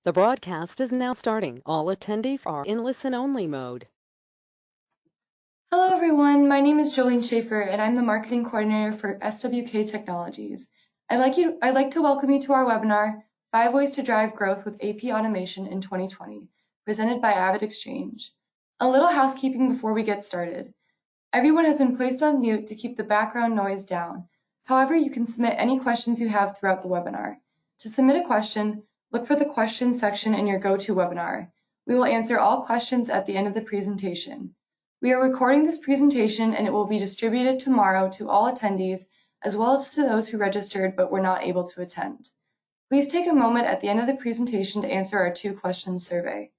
The broadcast is now starting. All attendees are in listen-only mode. Hello everyone, my name is Jolene Schaefer and I'm the Marketing Coordinator for SWK Technologies. I'd like to welcome you to our webinar, 5 Ways to Drive Growth with AP Automation in 2020, presented by AvidXchange. A little housekeeping before we get started. Everyone has been placed on mute to keep the background noise down. However, you can submit any questions you have throughout the webinar. To submit a question, look for the questions section in your GoToWebinar. We will answer all questions at the end of the presentation. We are recording this presentation and it will be distributed tomorrow to all attendees as well as to those who registered but were not able to attend. Please take a moment at the end of the presentation to answer our 2-question survey.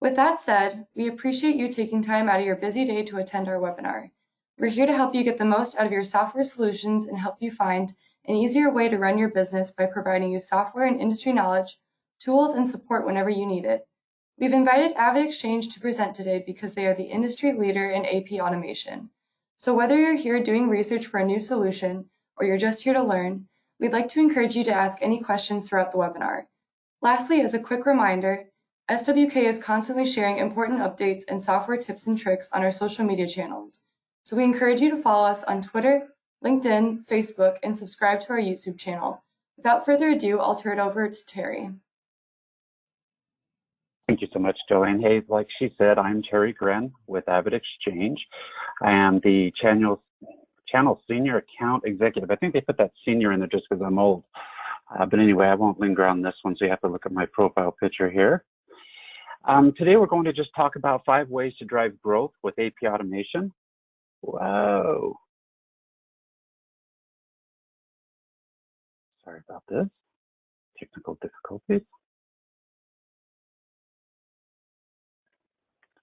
With that said, we appreciate you taking time out of your busy day to attend our webinar. We're here to help you get the most out of your software solutions and help you find an easier way to run your business by providing you software and industry knowledge, tools, and support whenever you need it. We've invited AvidXchange to present today because they are the industry leader in AP automation. So whether you're here doing research for a new solution or you're just here to learn, we'd like to encourage you to ask any questions throughout the webinar. Lastly, as a quick reminder, SWK is constantly sharing important updates and software tips and tricks on our social media channels. So we encourage you to follow us on Twitter, LinkedIn, Facebook, and subscribe to our YouTube channel. Without further ado, I'll turn it over to Terry. Thank you so much, Joanne. Hey, like she said, I'm Terry Gren with AvidXchange. I am the channel Senior Account Executive. I think they put that senior in there just because I'm old. But anyway, I won't linger on this one, so you have to look at my profile picture here. Today, we're going to just talk about 5 ways to drive growth with AP automation. Whoa. Sorry about this. Technical difficulties.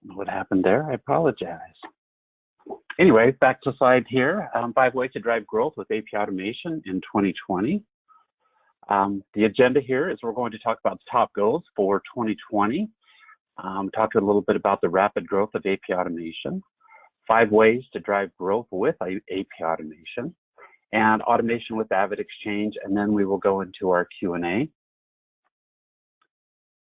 What happened there? I apologize. Anyway, back to slide here. 5 ways to drive growth with AP automation in 2020. The agenda here is we're going to talk about the top goals for 2020. Talk a little bit about the rapid growth of AP automation, 5 ways to drive growth with AP automation, and automation with AvidXchange, and then we will go into our Q&A.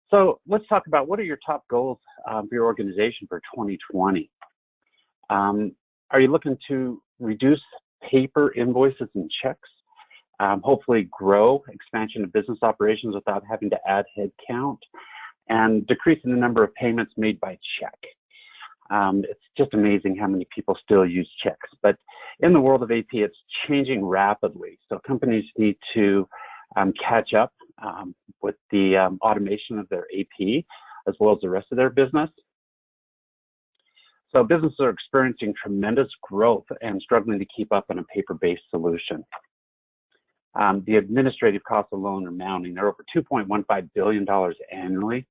So let's talk about what are your top goals for your organization for 2020. Are you looking to reduce paper invoices and checks? Hopefully grow expansion of business operations without having to add headcount, and decreasing the number of payments made by check. It's just amazing how many people still use checks. But in the world of AP, it's changing rapidly. So companies need to catch up with the automation of their AP as well as the rest of their business. So businesses are experiencing tremendous growth and struggling to keep up on a paper-based solution. The administrative costs alone are mounting. They're over $2.15 billion annually.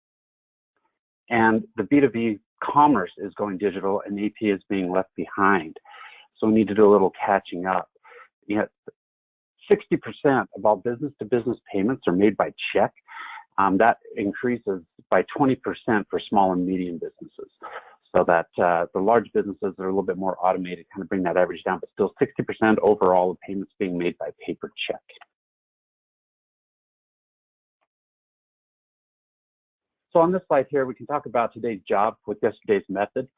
And the B2B commerce is going digital and AP is being left behind. So we need to do a little catching up. Yet 60% of all business-to-business payments are made by check. That increases by 20% for small and medium businesses. So that the large businesses that are a little bit more automated kind of bring that average down, but still 60% overall of payments being made by paper check. So on this slide here, we can talk about today's job with yesterday's method.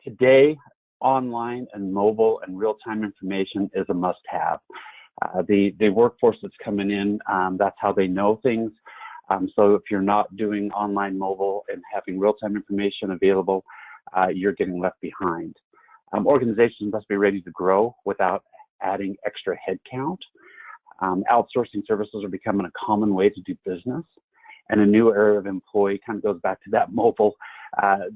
Today, online and mobile and real-time information is a must-have. The workforce that's coming in, that's how they know things. So if you're not doing online, mobile, and having real-time information available, you're getting left behind. Organizations must be ready to grow without adding extra headcount. Outsourcing services are becoming a common way to do business. And a new era of employee kind of goes back to that mobile.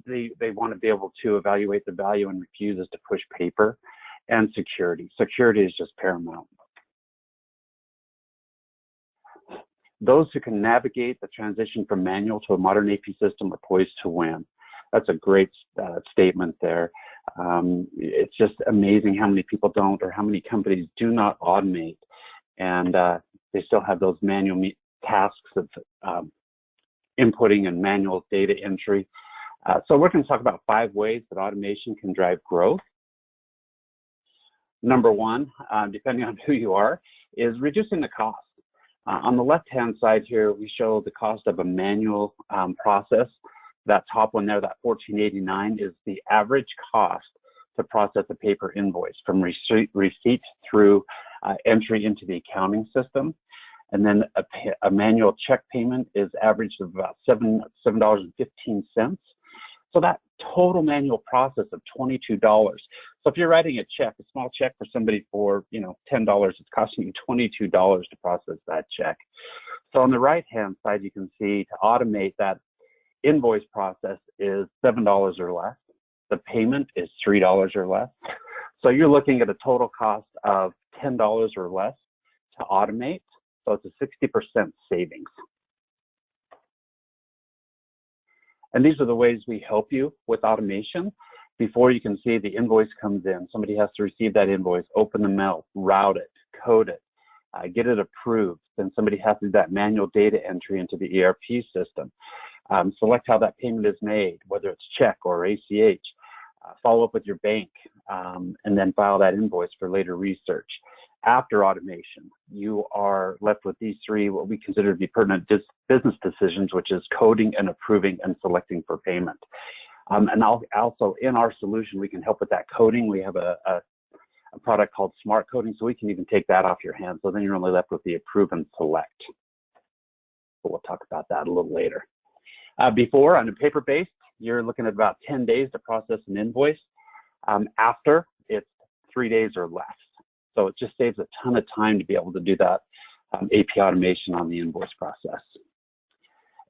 They want to be able to evaluate the value and refuses to push paper. And security. Security is just paramount. Those who can navigate the transition from manual to a modern AP system are poised to win. That's a great statement there. It's just amazing how many people don't, or how many companies do not automate, and they still have those manual tasks of inputting and manual data entry. So we're going to talk about 5 ways that automation can drive growth. Number 1, depending on who you are, is reducing the cost. On the left-hand side here, we show the cost of a manual process. That top one there, that $14.89, is the average cost to process a paper invoice from receipt through entry into the accounting system. And then a manual check payment is averaged of about $7.15. So that total manual process of $22. So if you're writing a check, a small check for somebody for, $10, it's costing you $22 to process that check. So on the right-hand side, you can see to automate that invoice process is $7 or less. The payment is $3 or less. So you're looking at a total cost of $10 or less to automate. So it's a 60% savings. And these are the ways we help you with automation. Before you can see the invoice comes in, somebody has to receive that invoice, open the mail, route it, code it, get it approved. Then somebody has to do that manual data entry into the ERP system. Select how that payment is made, whether it's check or ACH. Follow up with your bank, and then file that invoice for later research. After automation, you are left with these three, what we consider to be pertinent business decisions, which is coding and approving and selecting for payment. And also in our solution, we can help with that coding. We have a product called Smart Coding, so we can even take that off your hands. So then you're only left with the approve and select. But we'll talk about that a little later. Before, on a paper-based, you're looking at about 10 days to process an invoice. After, it's 3 days or less. So it just saves a ton of time to be able to do that AP automation on the invoice process.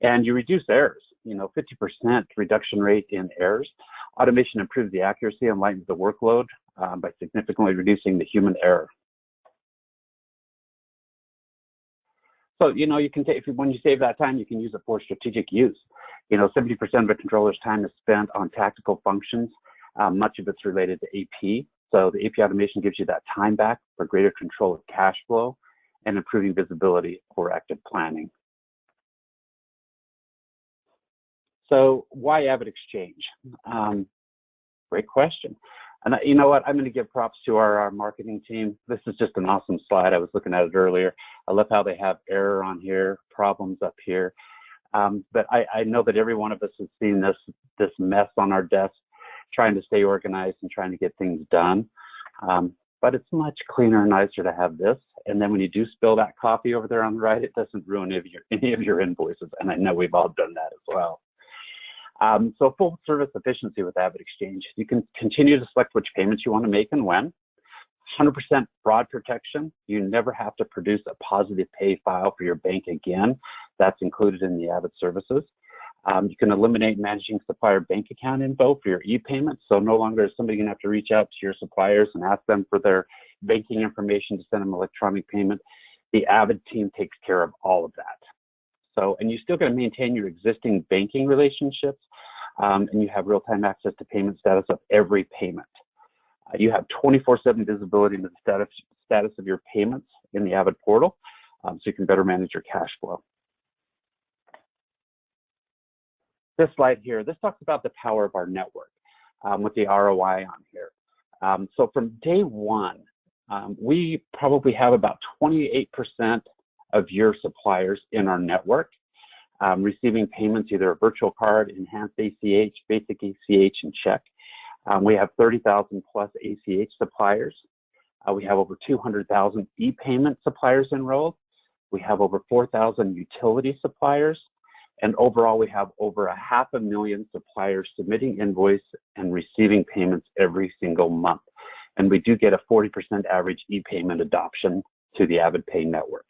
And you reduce errors, 50% reduction rate in errors. Automation improves the accuracy and lightens the workload by significantly reducing the human error. So, you can take, when you save that time, you can use it for strategic use. 70% of a controller's time is spent on tactical functions. Much of it's related to AP. So the AP automation gives you that time back for greater control of cash flow and improving visibility for active planning. So why AvidXchange? Great question. And you know what? I'm going to give props to our marketing team. This is just an awesome slide. I was looking at it earlier. I love how they have error on here, problems up here. But I know that every one of us has seen this mess on our desk, trying to stay organized and trying to get things done. But it's much cleaner and nicer to have this. And then when you do spill that coffee over there on the right, it doesn't ruin any of your invoices. And I know we've all done that as well. So full service efficiency with AvidXchange. You can continue to select which payments you want to make and when. 100% fraud protection. You never have to produce a positive pay file for your bank again. That's included in the Avid services. You can eliminate managing supplier bank account info for your e-payments. So no longer is somebody going to have to reach out to your suppliers and ask them for their banking information to send them electronic payment. The Avid team takes care of all of that. So, and you're still going to maintain your existing banking relationships, and you have real-time access to payment status of every payment. You have 24/7 visibility into the status of your payments in the Avid portal, so you can better manage your cash flow. This slide here, this talks about the power of our network with the ROI on here. So from day one, we probably have about 28% of your suppliers in our network receiving payments, either a virtual card, enhanced ACH, basic ACH, and check. We have 30,000 plus ACH suppliers. We have over 200,000 e-payment suppliers enrolled. We have over 4,000 utility suppliers. And overall, we have over 500,000 suppliers submitting invoice and receiving payments every single month. And we do get a 40% average e-payment adoption to the AvidPay network.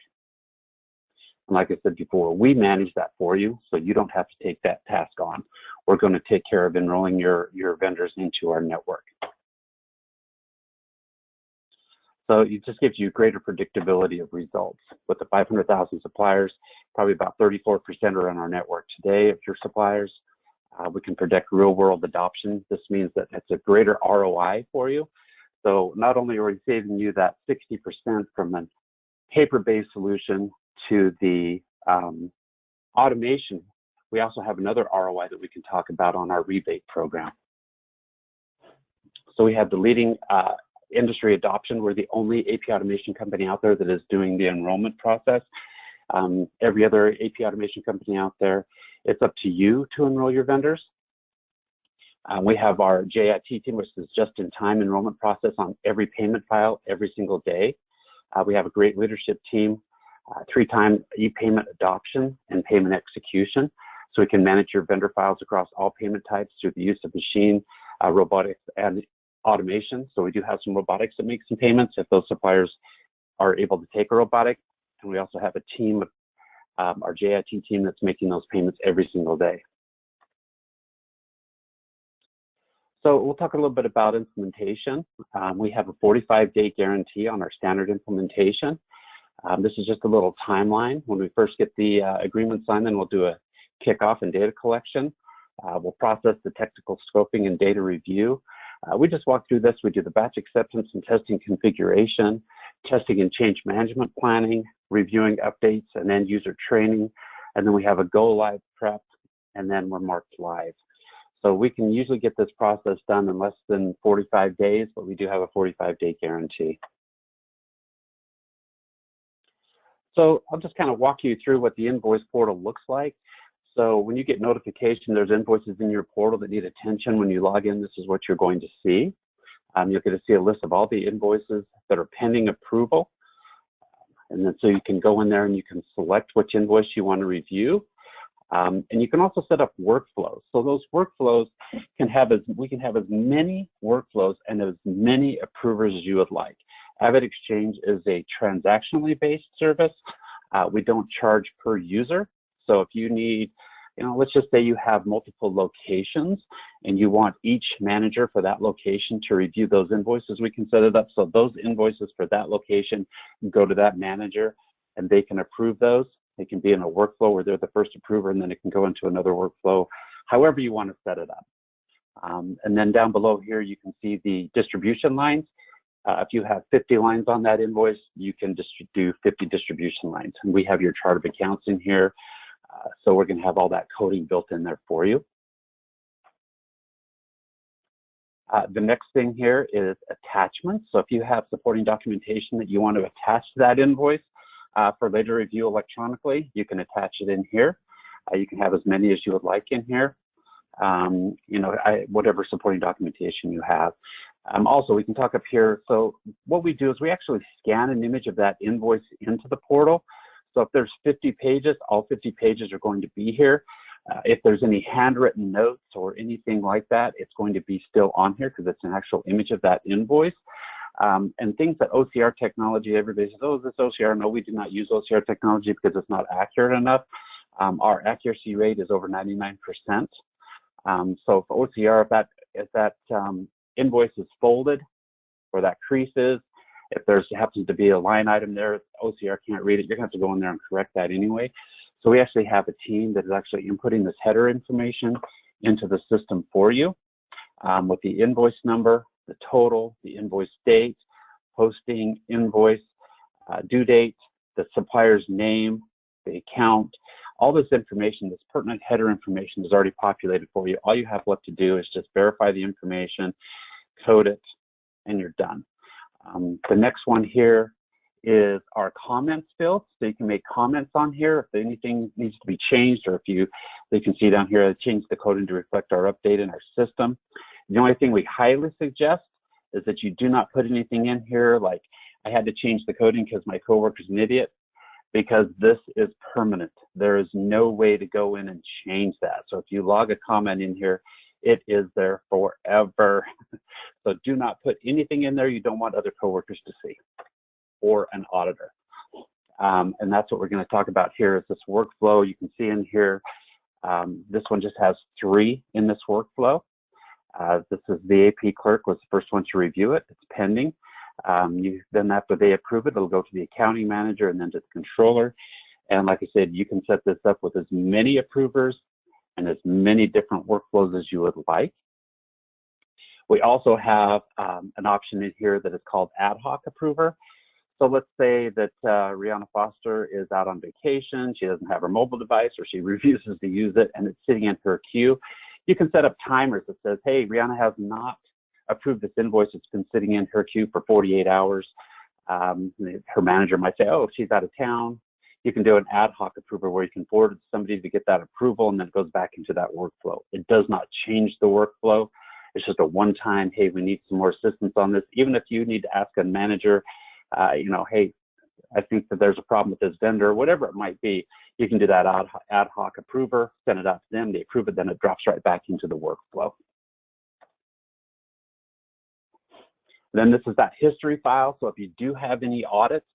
And like I said before, we manage that for you, so you don't have to take that task on. We're going to take care of enrolling your vendors into our network. So it just gives you greater predictability of results. With the 500,000 suppliers, probably about 34% are in our network today of your suppliers. We can predict real-world adoption. This means that it's a greater ROI for you. So not only are we saving you that 60% from a paper-based solution to the automation, we also have another ROI that we can talk about on our rebate program. So we have the leading industry adoption. We're the only AP automation company out there that is doing the enrollment process. every other AP automation company out there. It's up to you to enroll your vendors. We have our JIT team, which is just-in-time enrollment process on every payment file every single day. We have a great leadership team, 3-time e-payment adoption and payment execution. So we can manage your vendor files across all payment types through the use of machine, robotics, and automation. So we do have some robotics that make some payments if those suppliers are able to take a robotic. And we also have a team, our JIT team, that's making those payments every single day. So we'll talk a little bit about implementation. We have a 45-day guarantee on our standard implementation. This is just a little timeline. When we first get the agreement signed, then we'll do a kickoff and data collection. We'll process the technical scoping and data review. We just walk through this. We do the batch acceptance and testing configuration, testing and change management planning, reviewing updates and end user training. And then we have a go live prep, and then we're marked live. So we can usually get this process done in less than 45 days, but we do have a 45-day guarantee. So I'll just kind of walk you through what the invoice portal looks like. So when you get notification, there's invoices in your portal that need attention. When you log in, this is what you're going to see. You're going to see a list of all the invoices that are pending approval. And then so you can go in there and you can select which invoice you want to review. And you can also set up workflows. So those workflows we can have as many workflows and as many approvers as you would like. AvidXchange is a transactionally based service. We don't charge per user. So if you need, let's just say you have multiple locations and you want each manager for that location to review those invoices, we can set it up so those invoices for that location go to that manager and they can approve those. They can be in a workflow where they're the first approver, and then it can go into another workflow, however you want to set it up. And then down below here, you can see the distribution lines. If you have 50 lines on that invoice, you can do 50 distribution lines. And we have your chart of accounts in here. So we're going to have all that coding built in there for you. The next thing here is attachments. So if you have supporting documentation that you want to attach to that invoice for later review electronically, you can attach it in here. You can have as many as you would like in here. Whatever supporting documentation you have. Also, we can talk up here. So what we do is we actually scan an image of that invoice into the portal. So if there's 50 pages, all 50 pages are going to be here. If there's any handwritten notes or anything like that, it's going to be still on here because it's an actual image of that invoice. And things that OCR technology, everybody says, oh, is this OCR? No, we do not use OCR technology because it's not accurate enough. Our accuracy rate is over 99%. So for OCR, if that invoice is folded or that creases, if there happens to be a line item there, OCR can't read it, you're going to have to go in there and correct that anyway. So we actually have a team that is actually inputting this header information into the system for you with the invoice number, the total, the invoice date, posting, invoice, due date, the supplier's name, the account, all this information, this pertinent header information is already populated for you. All you have left to do is just verify the information, code it, and you're done. The next one here is our comments field. So you can make comments on here if anything needs to be changed, or if you can see down here, I changed the coding to reflect our update in our system. The only thing we highly suggest is that you do not put anything in here like I had to change the coding because my coworker's an idiot, because this is permanent. There is no way to go in and change that. So if you log a comment in here, it is there forever. So do not put anything in there you don't want other coworkers to see or an auditor. And that's what we're going to talk about here is this workflow. You can see in here, this one just has 3 in this workflow. This is the AP clerk was the first one to review it. It's pending. Then after they approve it, it'll go to the accounting manager and then to the controller. And like I said, you can set this up with as many approvers and as many different workflows as you would like. We also have an option in here that is called ad hoc approver. So let's say that Rihanna Foster is out on vacation, she doesn't have her mobile device, or she refuses to use it and it's sitting in her queue. You can set up timers that says, hey, Rihanna has not approved this invoice. It's been sitting in her queue for 48 hours. Her manager might say, oh, she's out of town. You can do an ad hoc approver where you can forward it to somebody to get that approval, and then it goes back into that workflow. It does not change the workflow. It's just a one-time, hey, we need some more assistance on this. Even if you need to ask a manager, you know, hey, I think that there's a problem with this vendor, whatever it might be, you can do that ad hoc approver, send it out to them, they approve it, then it drops right back into the workflow. Then this is that history file. So if you do have any audits,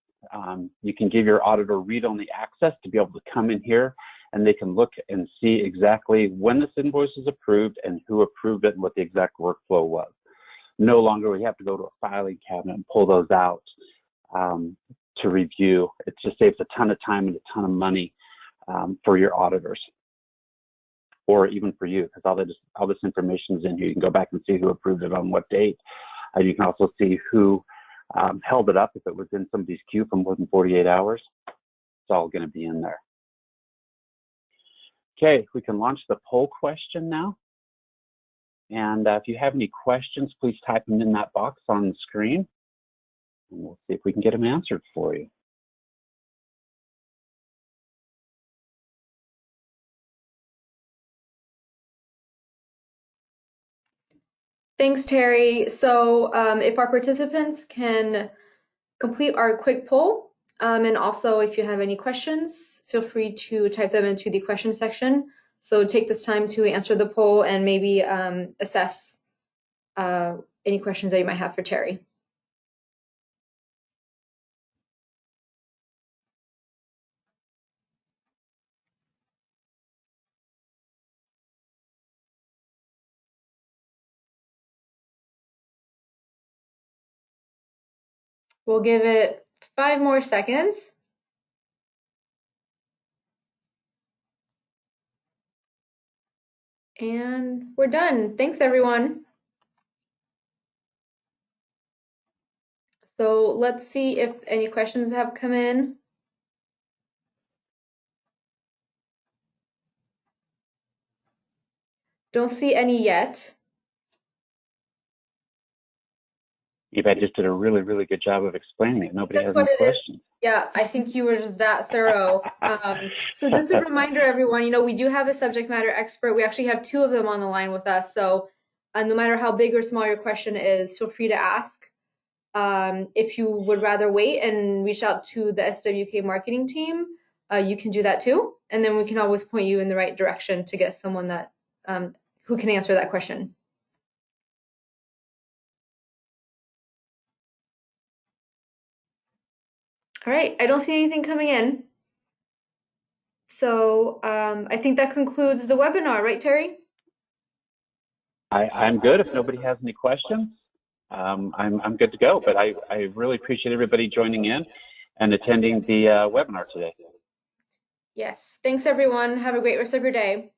you can give your auditor read-only access to be able to come in here, and they can look and see exactly when this invoice is approved and who approved it and what the exact workflow was. No longer we have to go to a filing cabinet and pull those out to review. It just saves a ton of time and a ton of money for your auditors, or even for you, because all this information is in here. You can go back and see who approved it on what date. You can also see who held it up if it was in somebody's queue for more than 48 hours. It's all going to be in there. Okay, we can launch the poll question now. And if you have any questions, please type them in that box on the screen, and we'll see if we can get them answered for you. Thanks, Terry. So if our participants can complete our quick poll, and also if you have any questions, feel free to type them into the question section. So take this time to answer the poll and maybe assess any questions that you might have for Terry. We'll give it 5 more seconds. And we're done. Thanks, everyone. So let's see if any questions have come in. Don't see any yet. Eva just did a really, really good job of explaining it. Nobody has any questions. Yeah, I think you were that thorough. So just a reminder, everyone, you know, we do have a subject matter expert. We actually have 2 of them on the line with us. So no matter how big or small your question is, feel free to ask. If you would rather wait and reach out to the SWK marketing team, you can do that too. And then we can always point you in the right direction to get someone that who can answer that question. All right, I don't see anything coming in. So I think that concludes the webinar, right, Terry? I'm good. If nobody has any questions, I'm good to go. But I really appreciate everybody joining in and attending the webinar today. Yes. Thanks, everyone. Have a great rest of your day.